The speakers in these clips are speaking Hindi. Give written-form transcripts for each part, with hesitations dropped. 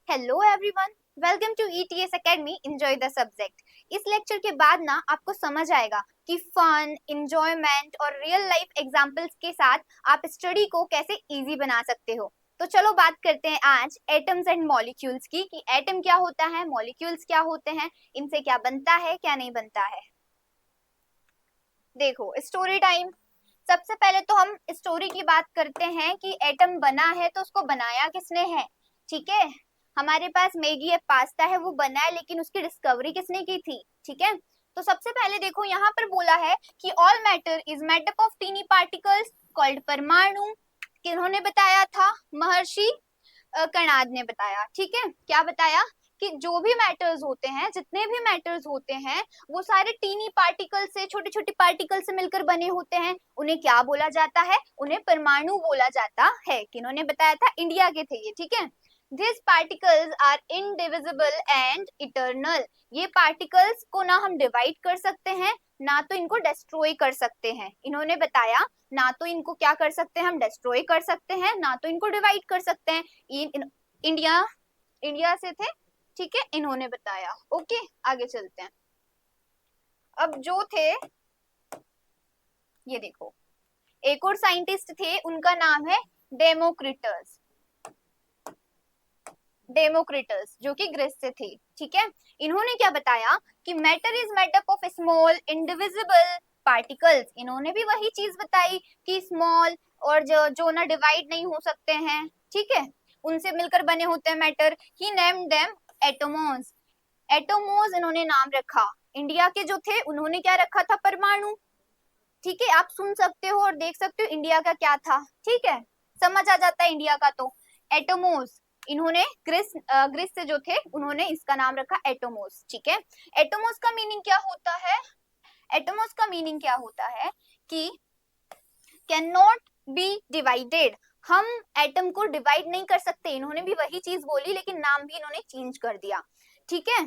Hello everyone, welcome to ETS academy. Enjoy the subject. इस लेक्चर के बाद ना आपको समझ आएगा कि फन, एंजॉयमेंट और रियल लाइफ एग्जांपल्स के साथ आप स्टडी को कैसे इजी बना सकते हो। तो चलो बात करते हैं आज एटम्स एंड मॉलिक्यूल्स की कि एटम क्या होता है, मॉलिक्यूल्स क्या होते हैं, इनसे क्या बनता है, क्या नहीं बनता है। देखो स्टोरी टाइम। सबसे पहले तो हम स्टोरी की बात करते हैं कि एटम बना है तो उसको बनाया किसने है। ठीक है, हमारे पास मैगी है, पास्ता है, वो बना है, लेकिन उसकी डिस्कवरी किसने की थी। ठीक है, तो सबसे पहले देखो यहाँ पर बोला है कि all matter is made up of tiny particles called परमाणु। किन्होंने बताया था? महर्षि कणाद ने बताया। ठीक है, क्या बताया कि जो भी मैटर्स होते हैं, जितने भी मैटर्स होते हैं, वो सारे टीनी पार्टिकल से, छोटे छोटे पार्टिकल से मिलकर बने होते हैं। उन्हें क्या बोला जाता है? उन्हें परमाणु बोला जाता है। किन्होंने बताया था? इंडिया के थे ये। ठीक है, this particles are indivisible and eternal. ये पार्टिकल्स को ना हम डिवाइड कर सकते हैं, ना तो इनको डिस्ट्रॉय कर सकते हैं। इन्होंने बताया ना तो इनको क्या कर सकते हैं हम, डिस्ट्रॉय कर सकते हैं, ना तो इनको डिवाइड कर सकते हैं। इंडिया इंडिया से थे। ठीक है, इन्होंने बताया। ओके, आगे चलते हैं। अब जो थे, ये देखो, एक और साइंटिस्ट थे, उनका नाम है डेमोक्रिटस। डेमोक्रिटस जो कि ग्रीस से थे। ठीक है, इन्होंने क्या बताया कि matter is made up of small indivisible particles. इन्होंने भी वही चीज बताई कि स्मॉल और जो ना डिवाइड नहीं हो सकते हैं, ठीक है, उनसे मिलकर बने होते हैं मैटर। ही नेम्ड देम एटोमोस। एटोमोस इन्होंने नाम रखा। इंडिया के जो थे उन्होंने क्या रखा था? परमाणु। ठीक है, आप सुन सकते हो और देख सकते हो इंडिया का क्या था। ठीक है, समझ आ जाता है इंडिया का तो। एटोमोस, इन्होंने ग्रीस से जो थे उन्होंने इसका नाम रखा एटोमोस। ठीक है, एटोमोस का मीनिंग क्या होता है? एटोमोस का मीनिंग क्या होता है कि कैन नॉट बी डिवाइडेड। हम एटम को डिवाइड नहीं कर सकते। इन्होंने भी वही चीज बोली, लेकिन नाम भी इन्होंने चेंज कर दिया। ठीक है,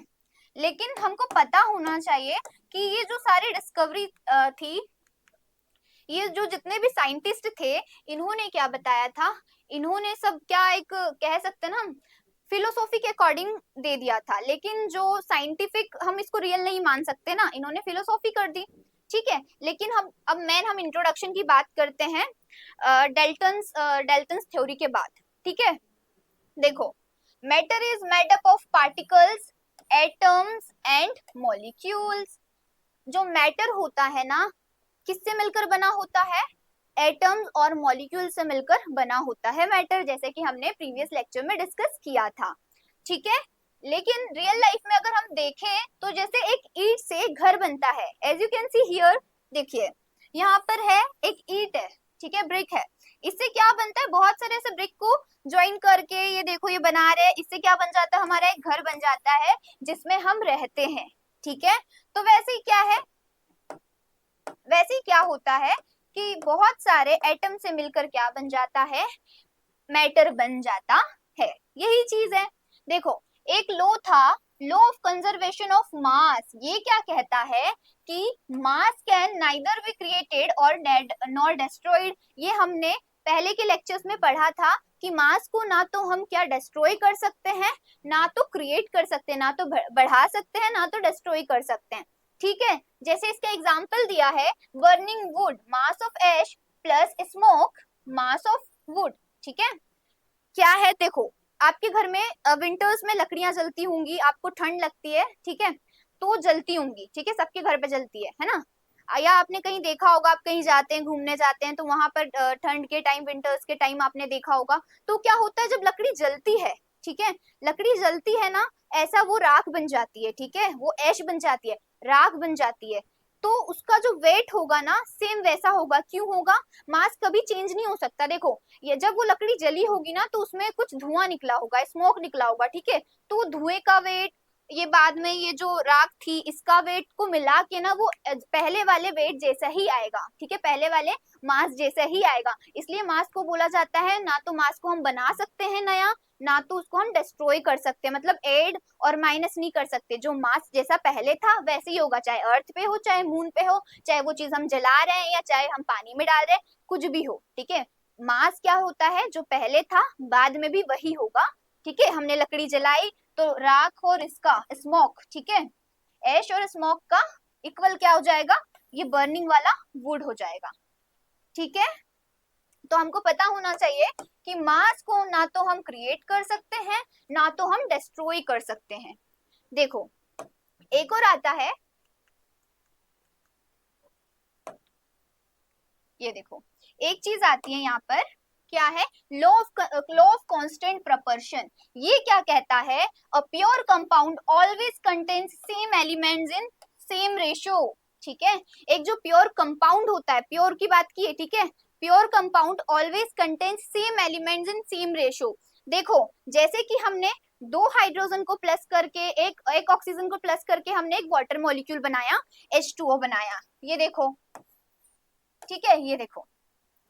लेकिन हमको पता होना चाहिए कि ये जो सारी डिस्कवरी थी, ये जो जितने भी साइंटिस्ट थे, इन्होंने क्या बताया था? इन्होंने सब क्या, एक कह सकते हैं ना, फिलोसॉफी के अकॉर्डिंग दे दिया था, लेकिन जो साइंटिफिक, हम इसको रियल नहीं मान सकते ना, इन्होंने फिलोसॉफी कर दी। ठीक है, लेकिन हम इंट्रोडक्शन की बात करते हैं डेल्टन्स थ्योरी के बाद। ठीक है, देखो, matter is made up of particles, atoms and molecules. जो मैटर होता है ना, किससे मिलकर बना होता है? एटम्स और मॉलिक्यूल से मिलकर बना होता है मैटर, जैसे कि हमने प्रीवियस लेक्चर में डिस्कस किया था। ठीक है, लेकिन रियल लाइफ में अगर हम देखें तो जैसे एक ईंट से घर बनता है, as you can see here. देखिए यहाँ पर है, एक ईंट है, ठीक है, ब्रिक है। इससे क्या बनता है? बहुत सारे ऐसे ब्रिक को ज्वाइन करके, ये देखो ये बना रहे हैं, इससे क्या बन जाता है? हमारा एक घर बन जाता है जिसमें हम रहते हैं। ठीक है, तो वैसे ही क्या है, वैसे ही क्या होता है कि बहुत सारे एटम से मिलकर क्या बन जाता है? मैटर बन जाता है। यही चीज है। देखो, एक लॉ था, law of conservation of mass. ये क्या कहता है कि मास कैन नाइदर बी क्रिएटेड और नॉर डिस्ट्रॉयड। ये हमने पहले के लेक्चर्स में पढ़ा था कि मास को ना तो हम क्या डिस्ट्रॉय कर सकते हैं, ना तो क्रिएट कर सकते हैं, ना तो बढ़ा सकते हैं, ना तो डिस्ट्रॉय कर सकते हैं। ठीक है, जैसे इसका एग्जांपल दिया है, burning wood, mass of ash plus smoke, mass of wood. ठीक है, क्या है? देखो, आपके घर में विंटर्स में लकड़ियां जलती होंगी, आपको ठंड लगती है, ठीक है, तो जलती होंगी। ठीक है, सबके घर पे जलती है ना। या आपने कहीं देखा होगा, आप कहीं जाते हैं, घूमने जाते हैं, तो वहां पर ठंड के टाइम, विंटर्स के टाइम आपने देखा होगा, तो क्या होता है जब लकड़ी जलती है, ठीक है, लकड़ी जलती है ना, ऐसा वो राख बन जाती है। ठीक है, वो ऐश बन जाती है, राख बन जाती है। तो उसका जो वेट होगा ना, सेम वैसा होगा। क्यों होगा? मास कभी चेंज नहीं हो सकता। देखो, ये जब वो लकड़ी जली होगी ना, तो उसमें कुछ धुआं निकला होगा, स्मोक निकला होगा। ठीक है, तो धुएं का वेट, ये बाद में ये जो राख थी, इसका वेट को मिला के ना, वो पहले वाले वेट जैसा ही आएगा। ठीक है, पहले वाले मास जैसा ही आएगा। इसलिए मास को बोला जाता है, ना तो मास को हम बना सकते हैं नया, ना तो उसको हम डिस्ट्रॉय कर सकते हैं, मतलब ऐड और माइनस नहीं कर सकते। जो मास जैसा पहले था वैसे ही होगा, चाहे अर्थ पे हो, चाहे मून पे हो, चाहे वो चीज हम जला रहे हैं या चाहे हम पानी में डाल रहे हैं, कुछ भी हो। ठीक है, मास क्या होता है? जो पहले था बाद में भी वही होगा, ठीक है, हमने लकड़ी जलाई तो राख और इसका स्मोक, ठीक है, ऐश और स्मोक का इक्वल क्या हो जाएगा, ये बर्निंग वाला वुड हो जाएगा। ठीक है, तो हमको पता होना चाहिए कि मास को ना तो हम क्रिएट कर सकते हैं ना तो हम डिस्ट्रॉय कर सकते हैं। देखो एक और आता है, ये देखो एक चीज आती है यहाँ पर, क्या है, लॉ ऑफ कांस्टेंट प्रोपोर्शन। ये क्या कहता है, a pure compound always contains same elements in same ratio. ठीक है, एक जो प्योर कंपाउंड होता है, प्योर की बात की है, ठीक है, pure compound always contains same elements in same ratio. देखो जैसे कि हमने दो हाइड्रोजन को प्लस करके एक ऑक्सीजन को प्लस करके हमने एक वाटर मॉलिक्यूल बनाया, H2O बनाया, ये देखो, ठीक है, ये देखो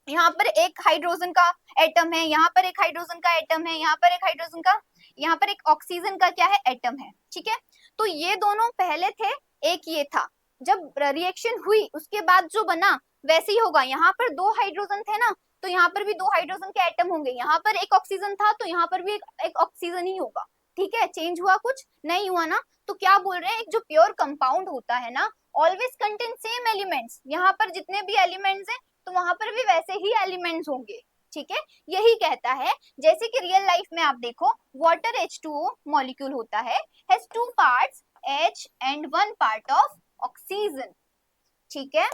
यहाँ पर एक हाइड्रोजन का एटम है, यहाँ पर एक हाइड्रोजन का एटम है, यहाँ पर एक हाइड्रोजन का, यहाँ पर एक ऑक्सीजन का क्या है, एटम है। ठीक है, तो ये दोनों पहले थे, एक ये था, जब रिएक्शन हुई उसके बाद जो बना वैसे ही होगा। यहाँ पर दो हाइड्रोजन थे ना, तो यहाँ पर भी दो हाइड्रोजन के एटम होंगे, यहाँ पर एक ऑक्सीजन था तो यहाँ पर भी एक ऑक्सीजन ही होगा। ठीक है, चेंज हुआ कुछ नहीं हुआ ना। तो क्या बोल रहे हैं, एक जो प्योर कंपाउंड होता है ना, ऑलवेज कंटेन सेम एलिमेंट्स, यहाँ पर जितने भी एलिमेंट्स हैं तो वहां पर भी वैसे ही एलिमेंट्स होंगे। ठीक है, यही कहता है, जैसे कि रियल लाइफ में आप देखो वाटर H2O मॉलिक्यूल होता है, has two parts H and one part of oxygen. ठीक है,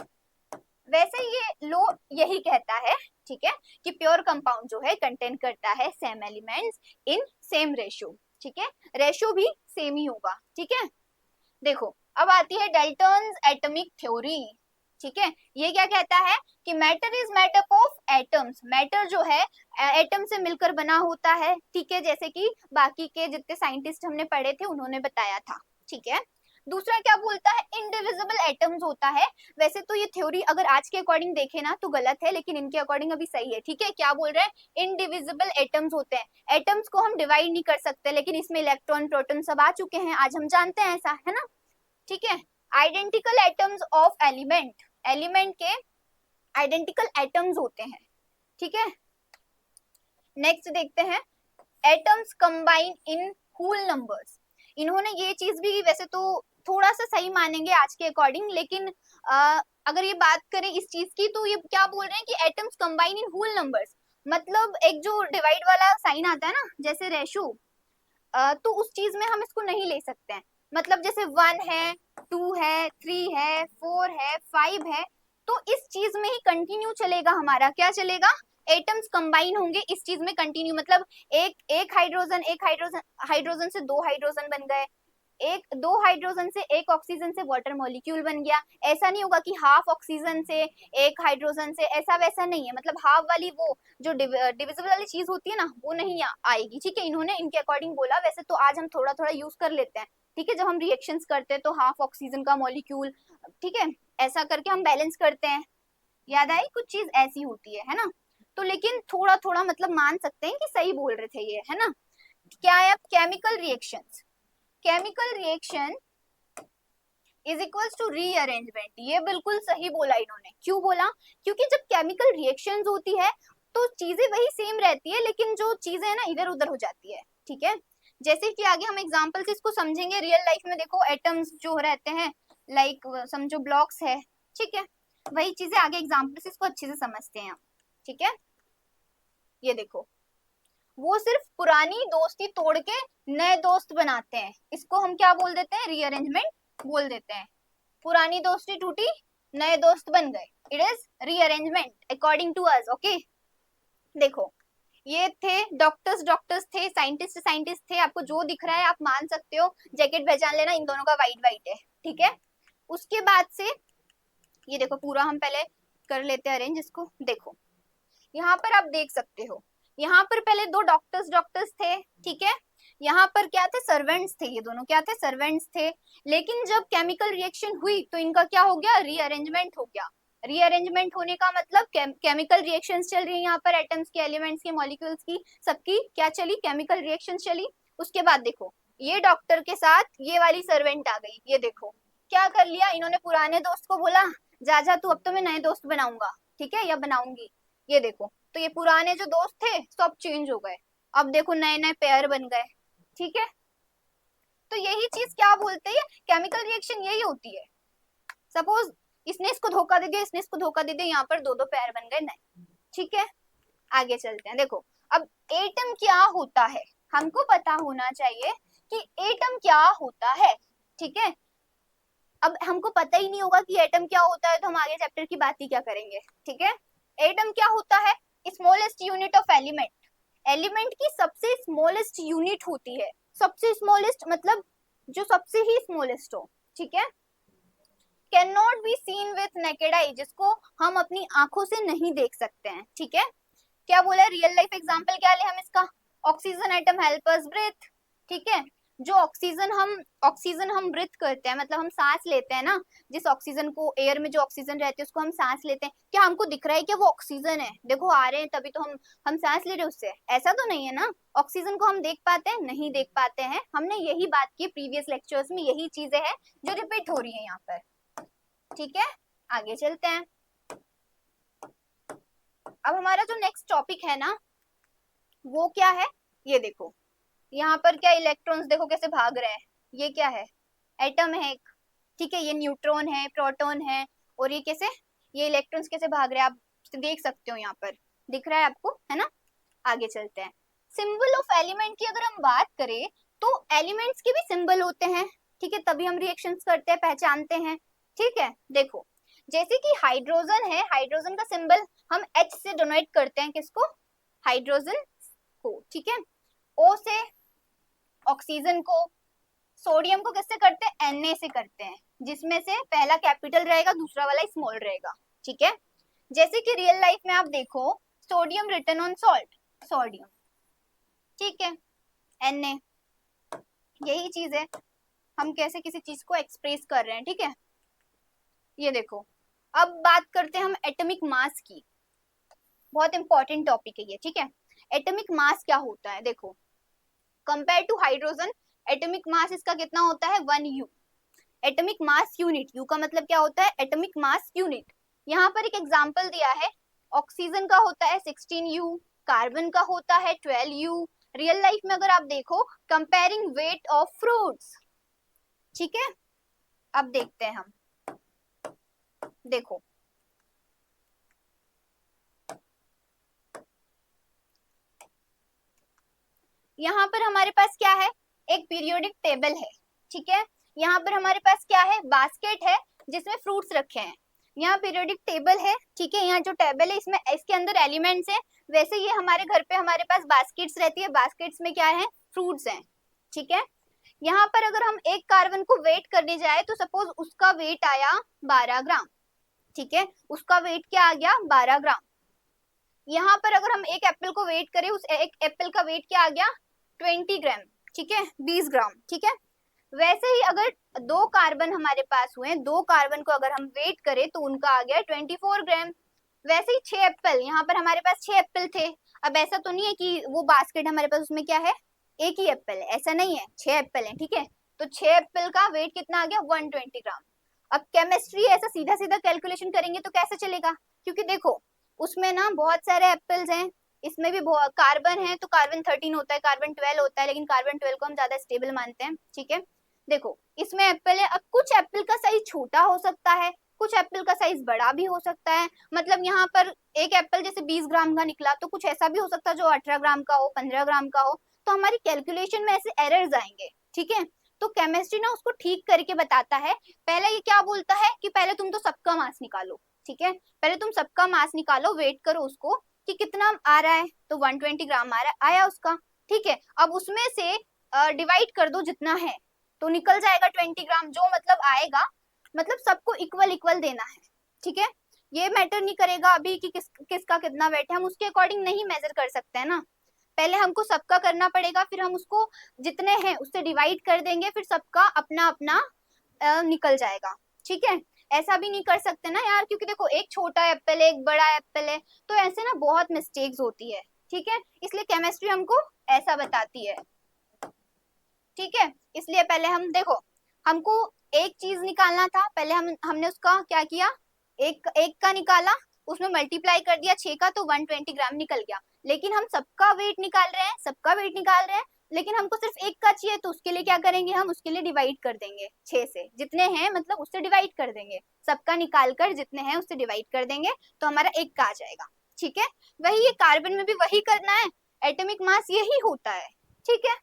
वैसे ये लो यही कहता है, ठीक है, कि प्योर कंपाउंड जो है कंटेन करता है same elements in same ratio. ठीक है, रेशियो भी सेम ही होगा। ठीक है, देखो अब आती है डाल्टन्स एटॉमिक थ्योरी। ठीक है, ये क्या कहता है कि matter is made up of atoms, matter जो है एटम से मिलकर बना होता है। ठीक है, जैसे कि बाकी के जितने साइंटिस्ट हमने पढ़े थे उन्होंने बताया था। ठीक है, दूसरा क्या बोलता है, इनडिविजिबल एटम्स होता है। वैसे तो ये थ्योरी अगर आज के अकॉर्डिंग देखे ना तो गलत है, लेकिन इनके अकॉर्डिंग अभी सही है। ठीक है, क्या बोल रहे हैं, इनडिविजिबल एटम्स होते हैं, एटम्स को हम डिवाइड नहीं कर सकते, लेकिन इसमें इलेक्ट्रॉन प्रोटॉन सब आ चुके हैं, आज हम जानते हैं ऐसा, है ना। ठीक है, identical atoms of element, element के आइडेंटिकल एटम्स होते हैं। ठीक है, नेक्स्ट देखते हैं, atoms combine in whole numbers. इन्होंने ये चीज भी वैसे तो थोड़ा सा सही मानेंगे आज के अकॉर्डिंग, लेकिन अगर ये बात करें इस चीज की तो ये क्या बोल रहे हैं कि atoms combine in whole numbers, मतलब एक जो डिवाइड वाला साइन आता है ना, जैसे रेशो, तो उस चीज में हम इसको नहीं ले सकते हैं। मतलब जैसे 1 है, 2 है, 3 है, 4 है, 5 है, तो इस चीज में ही कंटिन्यू चलेगा हमारा, क्या चलेगा, एटम्स कंबाइन होंगे इस चीज में कंटिन्यू। मतलब एक हाइड्रोजन से दो हाइड्रोजन बन गए, दो हाइड्रोजन से एक ऑक्सीजन से वाटर मॉलिक्यूल बन गया। ऐसा नहीं होगा कि हाफ ऑक्सीजन से एक हाइड्रोजन से, ऐसा वैसा नहीं है। मतलब हाफ वाली वो जो डिविजिबल वाली चीज होती है ना, वो नहीं आएगी। ठीक है, इन्होंने इनके अकॉर्डिंग बोला, वैसे तो आज हम थोड़ा थोड़ा यूज कर लेते हैं। ठीक है, जब हम रिएक्शंस करते हैं तो हाफ ऑक्सीजन का मॉलिक्यूल, ठीक है, ऐसा करके हम बैलेंस करते हैं। याद आई, कुछ चीज ऐसी होती है ना। तो लेकिन थोड़ा थोड़ा मतलब मान सकते हैं कि सही बोल रहे थे ये, है ना। क्या है अब, chemical reactions, chemical reaction is equals to rearrangement. ये बिल्कुल सही बोला इन्होंने। क्यों बोला, क्योंकि जब केमिकल रिएक्शंस होती है तो चीजें वही सेम रहती है, लेकिन जो चीजें है ना इधर उधर हो जाती है। ठीक है, जैसे कि आगे हम एग्जांपल से इसको समझेंगे। रियल लाइफ में देखो एटम्स जो रहते हैं, लाइक समझो ब्लॉक्स है, ठीक है, वही चीजें आगे एग्जांपल से इसको अच्छे से समझते हैं। ठीक है, ये देखो, वो सिर्फ पुरानी दोस्ती तोड़ के नए दोस्त बनाते हैं, इसको हम क्या बोल देते हैं, रीअरेंजमेंट बोल देते हैं। पुरानी दोस्ती टूटी, नए दोस्त बन गए, it is rearrangement according to us. Okay, देखो ये थे डॉक्टर्स, डॉक्टर्स थे, साइंटिस्ट, साइंटिस्ट थे। आपको जो दिख रहा है आप मान सकते हो, जैकेट पहचान लेना, इन दोनों का वाइट वाइट है। ठीक है, उसके बाद से ये देखो, पूरा हम पहले कर लेते हैं अरेंज इसको। देखो यहाँ पर आप देख सकते हो, यहाँ पर पहले दो डॉक्टर्स, डॉक्टर्स थे। ठीक है, यहाँ पर क्या थे, सर्वेंट्स थे, ये दोनों क्या थे, सर्वेंट्स थे। लेकिन जब केमिकल रिएक्शन हुई तो इनका क्या हो गया, रीअरेंजमेंट हो गया। रीअरेंजमेंट होने का मतलब केमिकल रिएक्शंस चल रही है यहाँ पर, एटम्स के, एलिमेंट्स के, मॉलिक्यूल्स की, सबकी क्या चली, केमिकल रिएक्शंस चली। उसके बाद देखो ये डॉक्टर के साथ ये वाली सर्वेंट आ गई। ये देखो क्या कर लिया इन्होंने, पुराने दोस्त को बोला जा जा तू, अब तो मैं नए दोस्त बनाऊंगा, ठीक है, या बनाऊंगी। ये देखो, तो ये पुराने जो दोस्त थे सब चेंज हो गए, अब देखो नए नए पेयर बन गए, ठीक है। तो यही चीज क्या बोलते हैं, केमिकल रिएक्शन यही होती है। सपोज इसने इसको धोखा दे दिया, इसने इसको धोखा दे दिया, यहाँ पर दो दो पेयर बन गए नए, ठीक है। आगे चलते हैं। देखो अब एटम क्या होता है, हमको पता होना चाहिए कि एटम क्या होता है, ठीक है। अब हमको पता ही नहीं होगा कि एटम क्या होता है तो हम आगे चैप्टर की बात ही क्या करेंगे, ठीक है। एटम क्या होता है, smallest unit of element, element की सबसे स्मॉलेस्ट यूनिट होती है। सबसे स्मॉलेस्ट मतलब जो सबसे ही स्मॉलेस्ट हो, ठीक है। Can not be seen with naked eye, जिसको हम अपनी आंखों से नहीं देख सकते हैं, ठीक है। क्या बोला है, रियल लाइफ एग्जांपल क्या ले हम इसका, oxygen atom help us breathe, ठीक है। जो ऑक्सीजन हम ब्रीथ करते हैं, मतलब हम सांस लेते हैं ना, जिस ऑक्सीजन को, एयर में जो ऑक्सीजन रहती है उसको हम सांस लेते हैं, क्या हमको दिख रहा है कि वो ऑक्सीजन है, देखो आ रहे हैं तभी तो हम सांस ले रहे हैं उससे, ऐसा तो नहीं है ना। ऑक्सीजन को हम देख पाते हैं, नहीं देख पाते हैं। हमने यही बात की प्रीवियस लेक्चर्स में, यही चीजें हैं जो रिपीट हो रही है यहाँ पर, ठीक है। आगे चलते हैं। अब हमारा जो नेक्स्ट टॉपिक है ना वो क्या है, ये देखो यहाँ पर क्या इलेक्ट्रॉन्स देखो कैसे भाग रहे हैं, ये क्या है, एटम है एक, ठीक है। ये न्यूट्रॉन है, प्रोटॉन है, और ये कैसे, ये इलेक्ट्रॉन्स कैसे भाग रहे हैं, आप देख सकते हो यहाँ पर, दिख रहा है आपको, है ना। आगे चलते हैं। सिंबल ऑफ एलिमेंट की अगर हम बात करें तो एलिमेंट्स के भी सिंबल होते हैं, ठीक है, तभी हम रिएक्शंस करते हैं, पहचानते हैं, ठीक है। देखो जैसे कि हाइड्रोजन है, हाइड्रोजन का सिंबल हम H से डोनेट करते हैं, किसको, हाइड्रोजन को, ठीक है। O से ऑक्सीजन को, सोडियम को किससे करते हैं, Na से करते हैं, जिसमें से पहला कैपिटल रहेगा, दूसरा वाला स्मॉल रहेगा, ठीक है। जैसे कि रियल लाइफ में आप देखो, sodium written on salt, sodium, ठीक है, Na, यही चीज है, हम कैसे किसी चीज को एक्सप्रेस कर रहे हैं, ठीक है। ये देखो अब बात करते हैं हम एटॉमिक मास की, बहुत इंपॉर्टेंट टॉपिक है ये, ठीक है। एटॉमिक मास क्या होता है, देखो compare to hydrogen, atomic mass इसका कितना होता है, 1U। Atomic mass unit, you का मतलब क्या होता है, एटॉमिक मास यूनिट। यहाँ पर एक एग्जांपल दिया है, ऑक्सीजन का होता है 16U, कार्बन का होता है 12U। रियल लाइफ में अगर आप देखो, कंपेयरिंग वेट ऑफ फ्रूट्स, ठीक है। अब देखते हैं हम, देखो यहाँ पर हमारे पास क्या है, एक पीरियोडिक टेबल है, ठीक है। यहाँ पर हमारे पास क्या है, बास्केट है जिसमें फ्रूट्स रखे हैं। यहाँ पीरियोडिक टेबल है, ठीक है। यहाँ जो टेबल है इसमें, इसके अंदर एलिमेंट्स है। वैसे ये हमारे घर पे हमारे पास बास्केट्स रहती है, बास्केट्स में क्या है, फ्रूट्स हैं, ठीक है। यहाँ पर अगर हम एक कार्बन को वेट करने जाए तो सपोज उसका वेट आया 12 ग्राम, ठीक है, उसका वेट क्या आ गया, 12 ग्राम। यहाँ पर अगर हम एक एप्पल को वेट करें, उस एक एप्पल का वेट क्या आ गया, 20 ग्राम, ठीक है, 20 ग्राम, ठीक है। वैसे ही अगर दो कार्बन हमारे पास हुए, दो कार्बन को अगर हम वेट करें तो उनका आ गया 24 ग्राम। वैसे ही 6 एप्पल, यहाँ पर हमारे पास 6 एप्पल थे। अब ऐसा तो नहीं है कि वो बास्केट हमारे पास उसमें क्या है, एक ही एप्पल है, ऐसा नहीं है, 6 एप्पल है, ठीक है। तो 6 एप्पल का वेट कितना आ गया, 120 ग्राम। अब केमिस्ट्री ऐसा सीधा सीधा कैलकुलेशन करेंगे तो कैसे चलेगा, क्योंकि देखो उसमें ना बहुत सारे एप्पल्स हैं, इसमें भी कार्बन है तो कार्बन 13 होता है, कार्बन 12 होता है, लेकिन कार्बन 12 को हम ज्यादा स्टेबल मानते हैं, ठीक है। देखो इसमें एप्पल है, अब कुछ एप्पल का साइज छोटा हो सकता है, कुछ एप्पल का साइज बड़ा भी हो सकता है। मतलब यहाँ पर एक एप्पल जैसे 20 ग्राम का निकला तो कुछ ऐसा भी हो सकता है जो 18 ग्राम का हो, 15 ग्राम का हो। तो हमारी कैलकुलेशन में ऐसे एरर्स आएंगे, ठीक है। तो केमिस्ट्री ना उसको ठीक करके बताता है। पहले ये क्या बोलता है कि पहले तुम तो सबका मास निकालो, ठीक है, पहले तुम सबका मास निकालो, वेट करो उसको कि कितना आ रहा है, तो 120 ग्राम आ रहा है, आया उसका, ठीक है। अब उसमें से डिवाइड कर दो जितना है तो निकल जाएगा 20 ग्राम, जो मतलब आएगा, मतलब सबको इक्वल इक्वल देना है, ठीक है। ये मैटर नहीं करेगा अभी कि किसका कितना वेट है, हम उसके अकॉर्डिंग नहीं मेजर कर सकते हैं ना। पहले हमको सबका करना पड़ेगा, फिर हम उसको जितने हैं उससे डिवाइड कर देंगे, फिर सबका अपना अपना निकल जाएगा, ठीक है। ऐसा भी नहीं कर सकते ना यार, क्योंकि देखो एक छोटा एप्पल है, एक बड़ा एप्पल है, तो ऐसे ना बहुत मिस्टेक्स होती है, ठीक है। इसलिए केमिस्ट्री हमको ऐसा बताती है, ठीक है। इसलिए पहले हम देखो, हमको एक चीज निकालना था, पहले हमने उसका क्या किया, एक एक का निकाला, उसमें मल्टीप्लाई कर दिया 6 का तो 120 ग्राम निकल गया। लेकिन हम सबका वेट निकाल रहे हैं, लेकिन हमको सिर्फ एक का चाहिए, तो उसके लिए क्या करेंगे, हम उसके लिए डिवाइड कर देंगे 6 से, जितने हैं मतलब उससे डिवाइड कर देंगे, सबका निकाल कर जितने हैं उससे डिवाइड कर देंगे, तो हमारा एक का आ जाएगा। ठीक है, वही ये कार्बन में भी वही करना है, एटॉमिक मास यही होता है। ठीक है,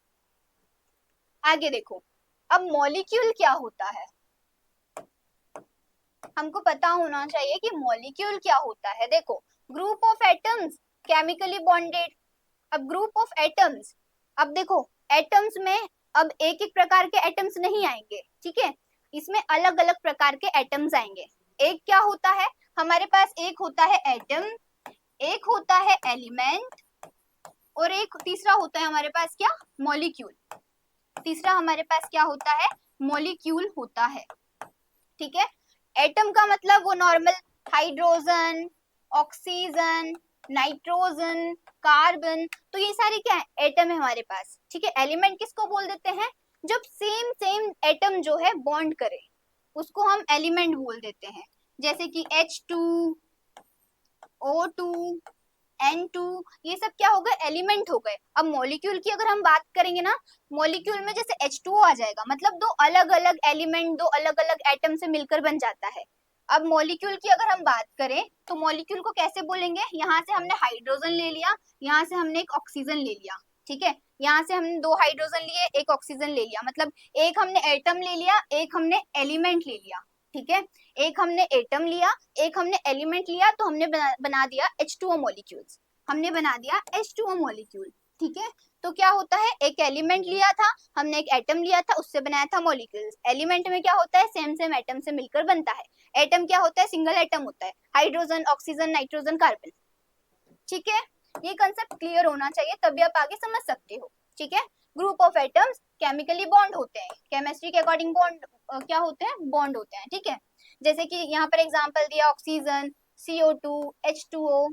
आगे देखो, अब मॉलिक्यूल क्या होता है, हमको पता होना चाहिए कि मॉलिक्यूल क्या होता है। देखो, group of atoms chemically bonded. अब ग्रुप ऑफ एटम्स, अब देखो एटम्स में अब एक एक प्रकार के एटम्स नहीं आएंगे, ठीक है, इसमें अलग अलग प्रकार के एटम्स आएंगे। एक क्या होता है, हमारे पास एक होता है एटम, एक होता है एलिमेंट, और एक तीसरा होता है हमारे पास क्या, मॉलिक्यूल। तीसरा हमारे पास क्या होता है, मॉलिक्यूल होता है। ठीक है, एटम का मतलब वो normal hydrogen, oxygen, nitrogen, carbon, तो ये सारे क्या है, एटम है हमारे पास। ठीक है, एलिमेंट किसको बोल देते हैं, जब सेम सेम एटम जो है बॉन्ड करे उसको हम एलिमेंट बोल देते हैं, जैसे कि H2, O2, N2, ये सब क्या हो गए, एलिमेंट हो गए। अब मॉलिक्यूल की अगर हम बात करेंगे ना, मॉलिक्यूल में जैसे H2O आ जाएगा, मतलब दो अलग अलग एलिमेंट, दो अलग अलग एटम से मिलकर बन जाता है। अब मॉलिक्यूल की अगर हम बात करें तो मॉलिक्यूल को कैसे बोलेंगे, यहाँ से हमने हाइड्रोजन ले लिया, यहाँ से हमने एक ऑक्सीजन ले लिया, ठीक है, यहाँ से हमने 2 हाइड्रोजन लिए, एक ऑक्सीजन ले लिया, मतलब एक हमने एटम ले लिया, एक हमने एलिमेंट ले लिया। ठीक है, एक हमने एटम लिया, एक हमने एलिमेंट लिया, तो हमने बना दिया H2O मॉलिक्यूल्स, हमने बना दिया H2O मॉलिक्यूल। ठीक है, तो क्या होता है, एक एलिमेंट लिया था हमने, एक एटम लिया था, उससे बनाया था मॉलिक्यूल्स। एलिमेंट में क्या होता है, सेम सेम एटम से मिलकर बनता है। एटम क्या होता है, सिंगल एटम होता है, हाइड्रोजन, ऑक्सीजन, नाइट्रोजन, कार्बन। ठीक है, ये कंसेप्ट क्लियर होना चाहिए, तभी आप आगे समझ सकते हो। ठीक है, group of atoms chemically bond होते हैं, केमिस्ट्री के अकॉर्डिंग बॉन्ड क्या होते हैं, बॉन्ड होते हैं। ठीक है, जैसे कि यहाँ पर एग्जांपल दिया ऑक्सीजन, CO2, H2O।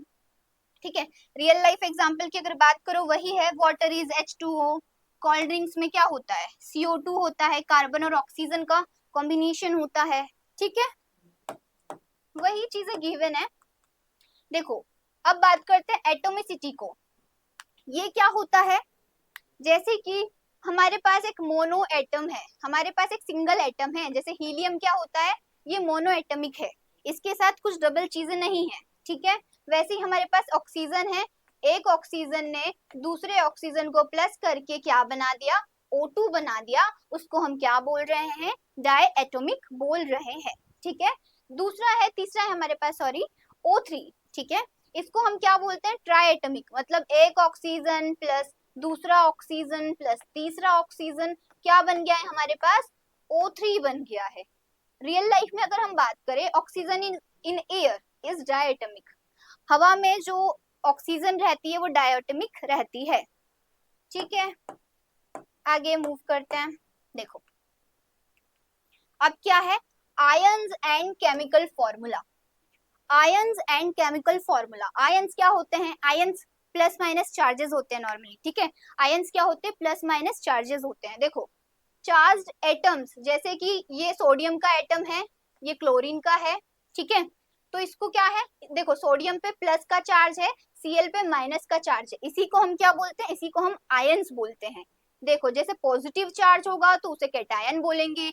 ठीक है, रियल लाइफ एग्जांपल की अगर बात करो वही है, water is H2O। Cold drinks में क्या होता है, CO2 होता है, कार्बन और ऑक्सीजन का कॉम्बिनेशन होता है। ठीक है, वही चीजें गिवन है। देखो, अब बात करते हैं एटोमिसिटी को, ये क्या होता है, जैसे कि हमारे पास एक मोनो एटम है, हमारे पास एक सिंगल एटम है, जैसे हीलियम क्या होता है, ये मोनो एटमिक है, इसके साथ कुछ डबल चीजें नहीं है। ठीक है, वैसे ही हमारे पास ऑक्सीजन है, एक ऑक्सीजन ने दूसरे ऑक्सीजन को प्लस करके क्या बना दिया, O2 बना दिया, उसको हम क्या बोल रहे हैं, डाई एटोमिक बोल रहे हैं। ठीक है, दूसरा है, तीसरा है हमारे पास, सॉरी, O3। ठीक है, इसको हम क्या बोलते हैं, ट्राई एटोमिक, मतलब एक ऑक्सीजन प्लस दूसरा ऑक्सीजन प्लस तीसरा ऑक्सीजन क्या बन गया है हमारे पास, O3 बन गया है। रियल लाइफ में अगर हम बात करें, oxygen in air is diatomic, हवा में जो ऑक्सीजन रहती है वो डायटोमिक रहती है। ठीक है, आगे मूव करते हैं। देखो, अब क्या है, ions and chemical formula. Ions and chemical formula, ions क्या होते हैं, आयंस प्लस माइनस चार्जेस होते हैं नॉर्मली। ठीक है, आयंस क्या होते हैं, प्लस माइनस चार्जेस होते हैं। देखो, चार्ज्ड एटम्स, जैसे कि ये सोडियम का एटम है, ये क्लोरीन का है। ठीक है, तो इसको क्या है, देखो सोडियम पे प्लस का चार्ज है, Cl पे माइनस का चार्ज है, इसी को हम क्या बोलते हैं, इसी को हम आयंस बोलते हैं। देखो, जैसे पॉजिटिव चार्ज होगा तो उसे कैटायन बोलेंगे,